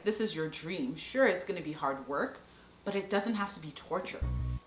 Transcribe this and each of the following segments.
like this is your dream, sure, it's going to be hard work, but it doesn't have to be torture.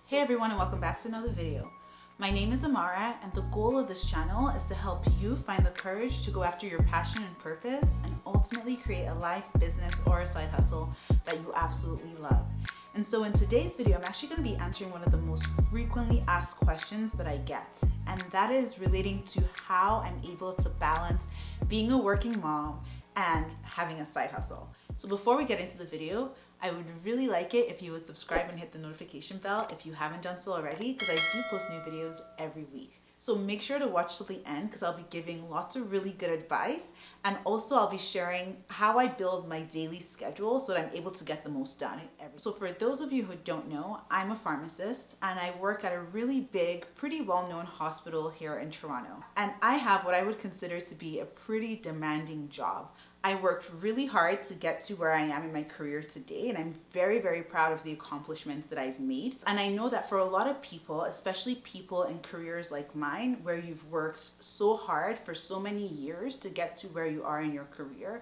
Hey everyone, and welcome back to another video. My name is Amara, and the goal of this channel is to help you find the courage to go after your passion and purpose and ultimately create a life, business, or a side hustle that you absolutely love. And so in today's video, I'm actually going to be answering one of the most frequently asked questions that I get, and that is relating to how I'm able to balance being a working mom and having a side hustle. So before we get into the video, I would really like it if you would subscribe and hit the notification bell if you haven't done so already, because I do post new videos every week. So make sure to watch till the end because I'll be giving lots of really good advice, and also I'll be sharing how I build my daily schedule so that I'm able to get the most done. So for those of you who don't know, I'm a pharmacist and I work at a really big, pretty well-known hospital here in Toronto. And I have what I would consider to be a pretty demanding job. I worked really hard to get to where I am in my career today, and I'm very, very proud of the accomplishments that I've made. And I know that for a lot of people, especially people in careers like mine, where you've worked so hard for so many years to get to where you are in your career,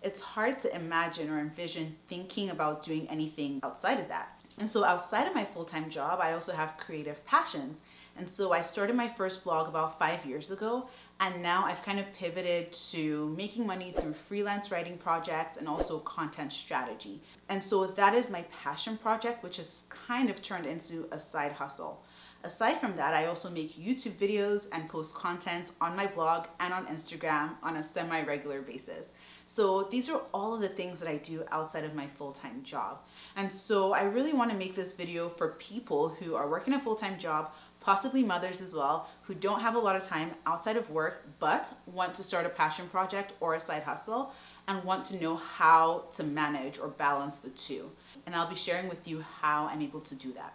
it's hard to imagine or envision thinking about doing anything outside of that. And so outside of my full-time job, I also have creative passions. And so I started my first blog about 5 years ago, and now I've kind of pivoted to making money through freelance writing projects and also content strategy. And so that is my passion project, which has kind of turned into a side hustle. Aside from that, I also make YouTube videos and post content on my blog and on Instagram on a semi-regular basis. So these are all of the things that I do outside of my full-time job. And so I really want to make this video for people who are working a full-time job, possibly mothers as well, who don't have a lot of time outside of work, but want to start a passion project or a side hustle and want to know how to manage or balance the two. And I'll be sharing with you how I'm able to do that.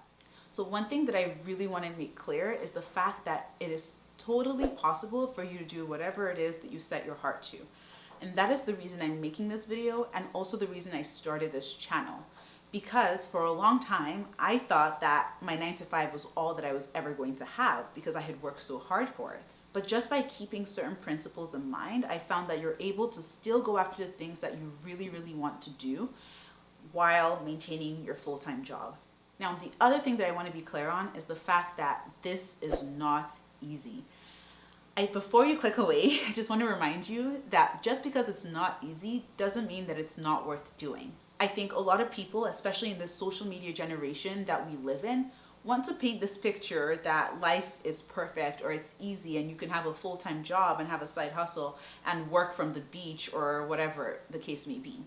So one thing that I really want to make clear is the fact that it is totally possible for you to do whatever it is that you set your heart to. And that is the reason I'm making this video, and also the reason I started this channel. Because for a long time, I thought that my 9-to-5 was all that I was ever going to have because I had worked so hard for it. But just by keeping certain principles in mind, I found that you're able to still go after the things that you really, really want to do while maintaining your full-time job. Now, the other thing that I want to be clear on is the fact that this is not easy. Before you click away, I just want to remind you that just because it's not easy doesn't mean that it's not worth doing. I think a lot of people, especially in this social media generation that we live in, want to paint this picture that life is perfect or it's easy and you can have a full-time job and have a side hustle and work from the beach or whatever the case may be.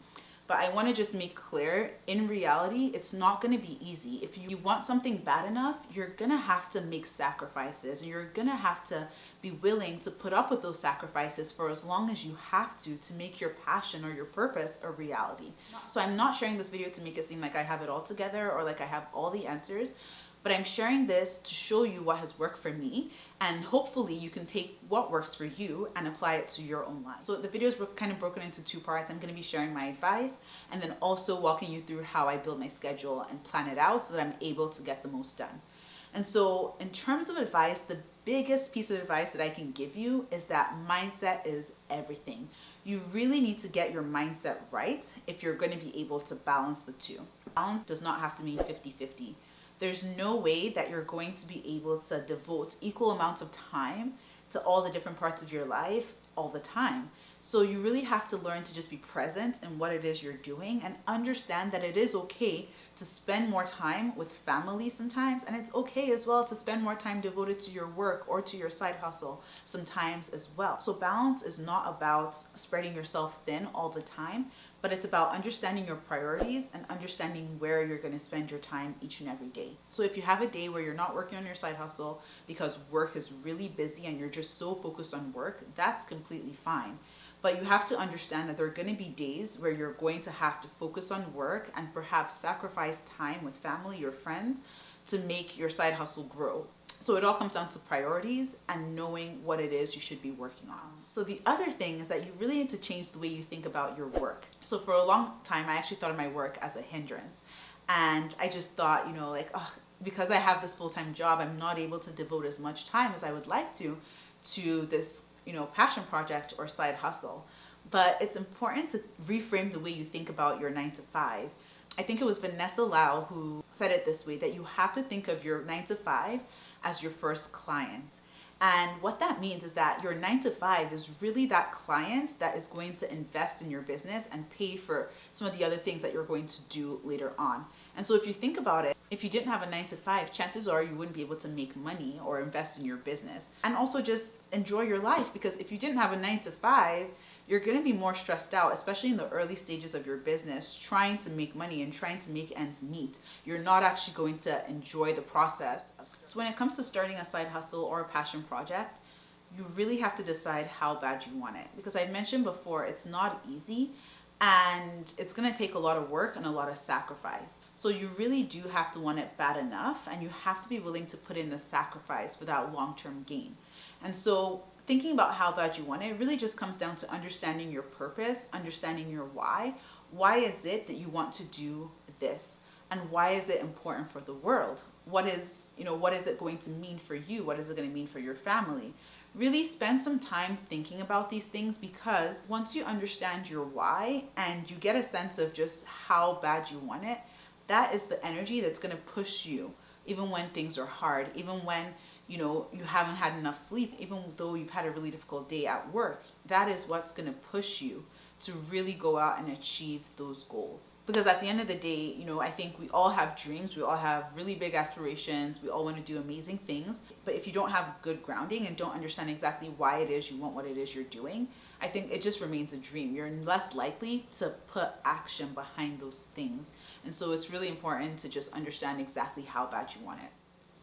But I want to just make clear, in reality, it's not going to be easy. If you want something bad enough, you're going to have to make sacrifices, and you're going to have to be willing to put up with those sacrifices for as long as you have to make your passion or your purpose a reality. So I'm not sharing this video to make it seem like I have it all together or like I have all the answers, but I'm sharing this to show you what has worked for me, and hopefully you can take what works for you and apply it to your own life. So the video is kind of broken into two parts. I'm going to be sharing my advice and then also walking you through how I build my schedule and plan it out so that I'm able to get the most done. And so in terms of advice, the biggest piece of advice that I can give you is that mindset is everything. You really need to get your mindset right if you're going to be able to balance the two. Balance does not have to mean 50-50. There's no way that you're going to be able to devote equal amounts of time to all the different parts of your life all the time. So you really have to learn to just be present in what it is you're doing and understand that it is okay to spend more time with family sometimes, and it's okay as well to spend more time devoted to your work or to your side hustle sometimes as well. So balance is not about spreading yourself thin all the time, but it's about understanding your priorities and understanding where you're going to spend your time each and every day. So if you have a day where you're not working on your side hustle because work is really busy and you're just so focused on work, that's completely fine. But you have to understand that there are going to be days where you're going to have to focus on work and perhaps sacrifice time with family or friends to make your side hustle grow. So it all comes down to priorities and knowing what it is you should be working on. So the other thing is that you really need to change the way you think about your work. So for a long time, I actually thought of my work as a hindrance. And I just thought, because I have this full-time job, I'm not able to devote as much time as I would like to this, passion project or side hustle. but it's important to reframe the way you think about your 9 to 5. I think it was Vanessa Lau who said it this way, that you have to think of your 9 to 5 as your first client. And what that means is that your 9 to 5 is really that client that is going to invest in your business and pay for some of the other things that you're going to do later on. And so if you think about it, if you didn't have a 9 to 5, chances are you wouldn't be able to make money or invest in your business and also just enjoy your life. Because if you didn't have a 9 to 5, you're going to be more stressed out, especially in the early stages of your business, trying to make money and trying to make ends meet. You're not actually going to enjoy the process. So when it comes to starting a side hustle or a passion project, you really have to decide how bad you want it. Because I mentioned before, it's not easy and it's going to take a lot of work and a lot of sacrifice. So you really do have to want it bad enough, and you have to be willing to put in the sacrifice for that long-term gain. And so thinking about how bad you want it really just comes down to understanding your purpose, understanding your why. Why is it that you want to do this? And why is it important for the world? What is it going to mean for you? What is it going to mean for your family? Really spend some time thinking about these things, because once you understand your why and you get a sense of just how bad you want it, that is the energy that's going to push you, even when things are hard, even when you haven't had enough sleep, even though you've had a really difficult day at work. That is what's going to push you to really go out and achieve those goals. Because at the end of the day, I think we all have dreams, we all have really big aspirations, we all want to do amazing things. But if you don't have good grounding and don't understand exactly why it is you want what it is you're doing, I think it just remains a dream. You're less likely to put action behind those things. And so it's really important to just understand exactly how bad you want it.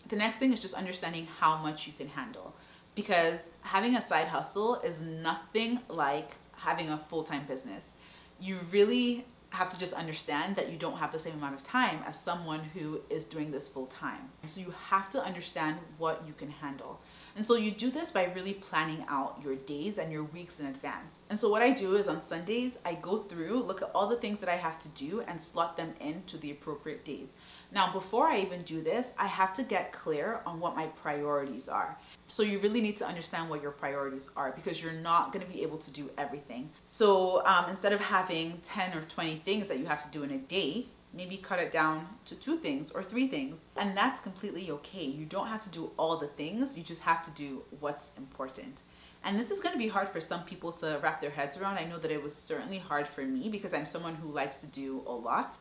The next thing is just understanding how much you can handle, because having a side hustle is nothing like having a full-time business. You really have to just understand that you don't have the same amount of time as someone who is doing this full-time. So you have to understand what you can handle. And so you do this by really planning out your days and your weeks in advance. And so what I do is on Sundays, I go through, look at all the things that I have to do and slot them into the appropriate days. Now, before I even do this, I have to get clear on what my priorities are. So you really need to understand what your priorities are, because you're not going to be able to do everything. So instead of having 10 or 20 things that you have to do in a day, maybe cut it down to 2 things or 3 things. And that's completely okay. You don't have to do all the things. You just have to do what's important. And this is going to be hard for some people to wrap their heads around. I know that it was certainly hard for me, because I'm someone who likes to do a lot.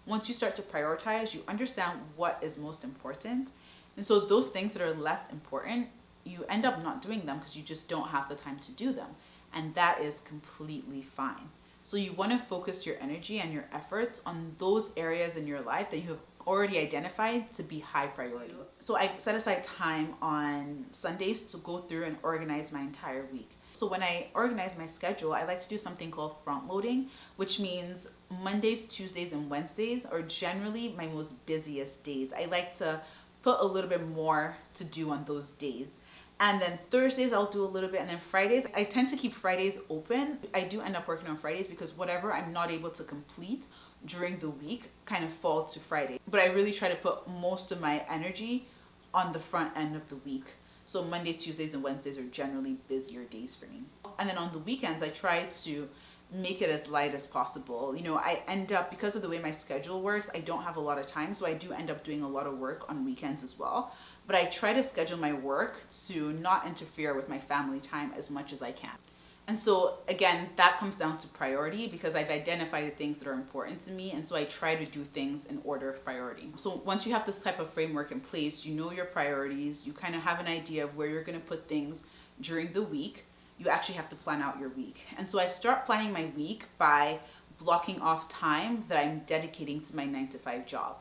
Once you start to prioritize, you understand what is most important. And so those things that are less important, you end up not doing them because you just don't have the time to do them. And that is completely fine. So you want to focus your energy and your efforts on those areas in your life that you have already identified to be high priority. So I set aside time on Sundays to go through and organize my entire week. So when I organize my schedule, I like to do something called front loading, which means Mondays, Tuesdays, and Wednesdays are generally my most busiest days. I like to put a little bit more to do on those days. And then Thursdays I'll do a little bit, and then Fridays, I tend to keep Fridays open. I do end up working on Fridays because whatever I'm not able to complete during the week kind of fall to Friday. But I really try to put most of my energy on the front end of the week. So Monday, Tuesdays, and Wednesdays are generally busier days for me. And then on the weekends, I try to make it as light as possible. I end up, because of the way my schedule works, I don't have a lot of time. So I do end up doing a lot of work on weekends as well. But I try to schedule my work to not interfere with my family time as much as I can. And so again, that comes down to priority, because I've identified the things that are important to me. And so I try to do things in order of priority. So once you have this type of framework in place, you know your priorities, you kind of have an idea of where you're going to put things during the week. You actually have to plan out your week. And so I start planning my week by blocking off time that I'm dedicating to my 9 to 5 job.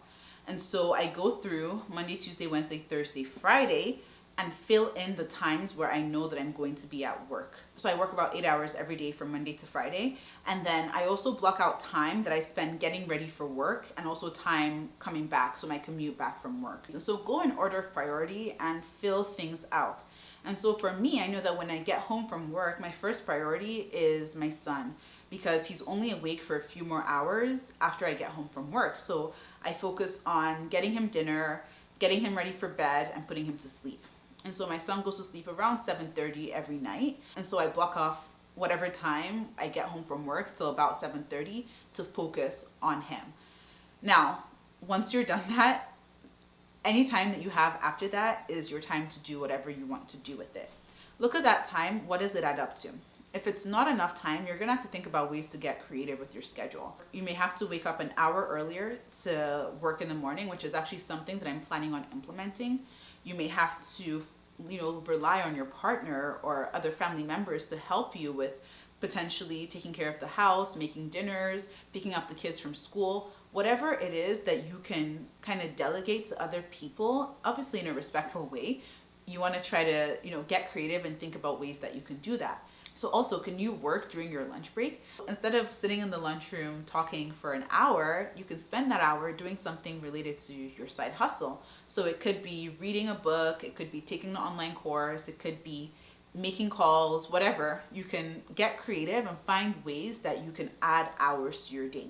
And so I go through Monday, Tuesday, Wednesday, Thursday, Friday, and fill in the times where I know that I'm going to be at work. So I work about 8 hours every day from Monday to Friday. And then I also block out time that I spend getting ready for work, and also time coming back, so my commute back from work. And so go in order of priority and fill things out. And so for me, I know that when I get home from work, my first priority is my son, because he's only awake for a few more hours after I get home from work. So I focus on getting him dinner, getting him ready for bed, and putting him to sleep. And so my son goes to sleep around 7:30 every night. And so I block off whatever time I get home from work till about 7:30 to focus on him. Now, once you're done that, any time that you have after that is your time to do whatever you want to do with it. Look at that time. What does it add up to? If it's not enough time, you're gonna have to think about ways to get creative with your schedule. You may have to wake up an hour earlier to work in the morning, which is actually something that I'm planning on implementing. You may have to, rely on your partner or other family members to help you with potentially taking care of the house, making dinners, picking up the kids from school, whatever it is that you can kind of delegate to other people, obviously in a respectful way. You want to try to, get creative and think about ways that you can do that. So also, can you work during your lunch break? Instead of sitting in the lunchroom talking for an hour, you can spend that hour doing something related to your side hustle. So it could be reading a book, it could be taking an online course, it could be making calls, whatever. You can get creative and find ways that you can add hours to your day.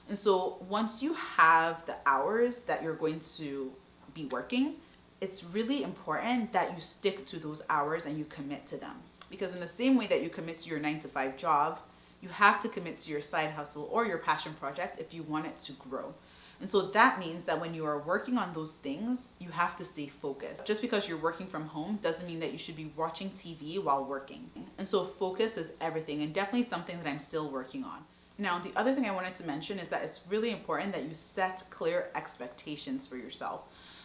And so once you have the hours that you're going to be working, it's really important that you stick to those hours and you commit to them. Because in the same way that you commit to your 9-to-5 job, you have to commit to your side hustle or your passion project if you want it to grow. And so that means that when you are working on those things, you have to stay focused. Just because you're working from home doesn't mean that you should be watching TV while working. And so focus is everything, and definitely something that I'm still working on. Now, the other thing I wanted to mention is that it's really important that you set clear expectations for yourself.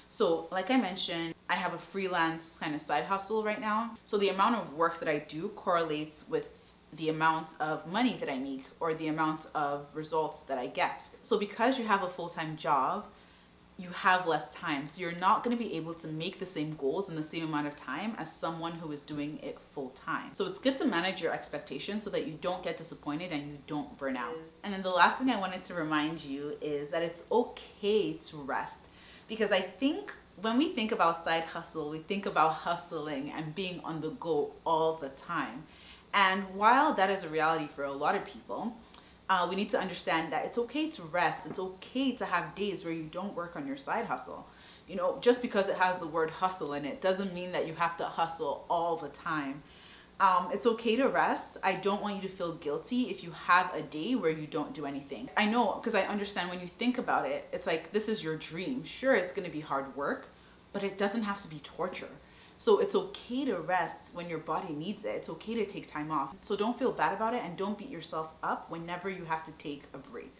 So like I mentioned, I have a freelance kind of side hustle right now. So the amount of work that I do correlates with the amount of money that I make or the amount of results that I get. So because you have a full-time job, you have less time. So you're not going to be able to make the same goals in the same amount of time as someone who is doing it full-time. So it's good to manage your expectations so that you don't get disappointed and you don't burn out. And then the last thing I wanted to remind you is that it's okay to rest. Because I think when we think about side hustle, we think about hustling and being on the go all the time. And while that is a reality for a lot of people, we need to understand that it's okay to rest. It's okay to have days where you don't work on your side hustle. Just because it has the word hustle in it doesn't mean that you have to hustle all the time. It's okay to rest. I don't want you to feel guilty if you have a day where you don't do anything. I know, because I understand when you think about it, it's like this is your dream. Sure, it's going to be hard work, but it doesn't have to be torture. So it's okay to rest when your body needs it. It's okay to take time off. So don't feel bad about it and don't beat yourself up whenever you have to take a break.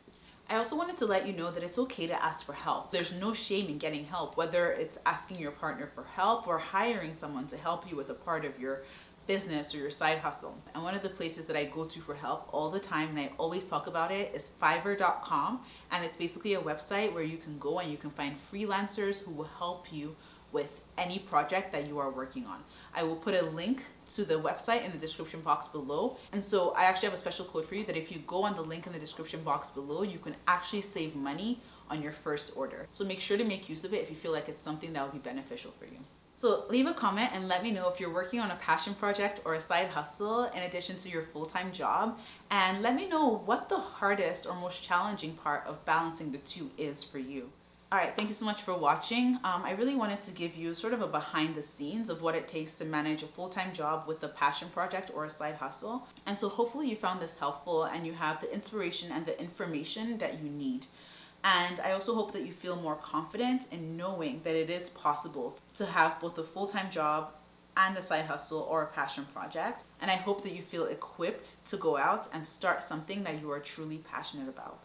I also wanted to let you know that it's okay to ask for help. There's no shame in getting help, whether it's asking your partner for help or hiring someone to help you with a part of your business or your side hustle. And one of the places that I go to for help all the time, and I always talk about it, is Fiverr.com. And it's basically a website where you can go and you can find freelancers who will help you with any project that you are working on. I will put a link to the website in the description box below. And so I actually have a special code for you that if you go on the link in the description box below, you can actually save money on your first order. So make sure to make use of it if you feel like it's something that will be beneficial for you. So leave a comment and let me know if you're working on a passion project or a side hustle in addition to your full-time job. And let me know what the hardest or most challenging part of balancing the two is for you. All right, thank you so much for watching. I really wanted to give you sort of a behind the scenes of what it takes to manage a full-time job with a passion project or a side hustle. And so hopefully you found this helpful and you have the inspiration and the information that you need. And I also hope that you feel more confident in knowing that it is possible to have both a full-time job and a side hustle or a passion project. And I hope that you feel equipped to go out and start something that you are truly passionate about.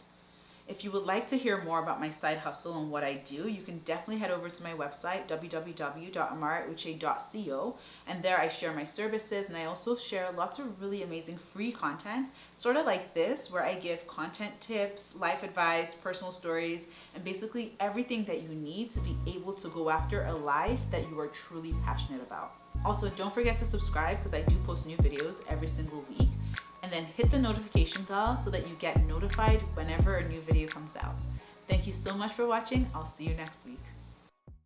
If you would like to hear more about my side hustle and what I do, you can definitely head over to my website, www.amarauche.co, and there I share my services, and I also share lots of really amazing free content, sort of like this, where I give content tips, life advice, personal stories, and basically everything that you need to be able to go after a life that you are truly passionate about. Also, don't forget to subscribe because I do post new videos every single week. And then hit the notification bell so that you get notified whenever a new video comes out. Thank you so much for watching. I'll see you next week.